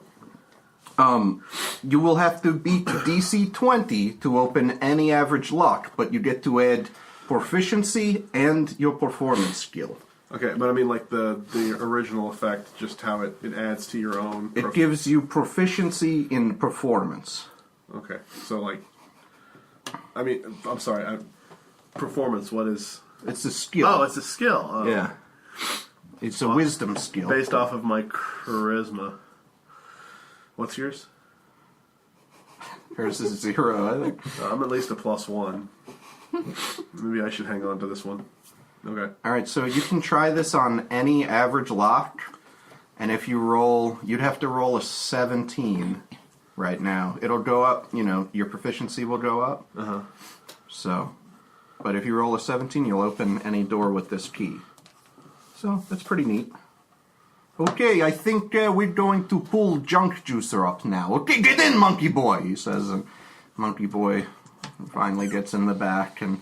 You will have to beat DC 20 to open any average lock, but you get to add proficiency and your performance skill. Okay, but I mean like the original effect, just how it adds to your own... It gives you proficiency in performance. Okay, so like... I mean, I'm sorry, performance, what is... It's a skill. Oh, it's a skill. Oh. Yeah. It's a wisdom skill. Based off of my charisma. What's yours? Hers is 0, I think. I'm at least a +1. Maybe I should hang on to this one. Okay. Alright, so you can try this on any average lock, and if you roll, you'd have to roll a 17 right now. It'll go up, your proficiency will go up. Uh-huh. So, but if you roll a 17, you'll open any door with this key. So, that's pretty neat. Okay, I think we're going to pull Junk Juicer up now. Okay, get in, Monkey Boy, he says. And Monkey Boy finally gets in the back, and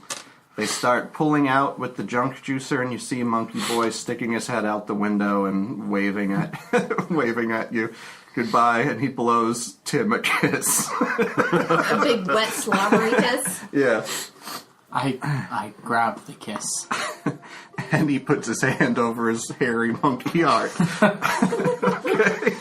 They start pulling out with the junk juicer, and you see Monkey Boy sticking his head out the window and waving at you goodbye, and he blows Tim a kiss. A big wet slobbery kiss. Yeah. I grab the kiss. And he puts his hand over his hairy monkey heart. Okay.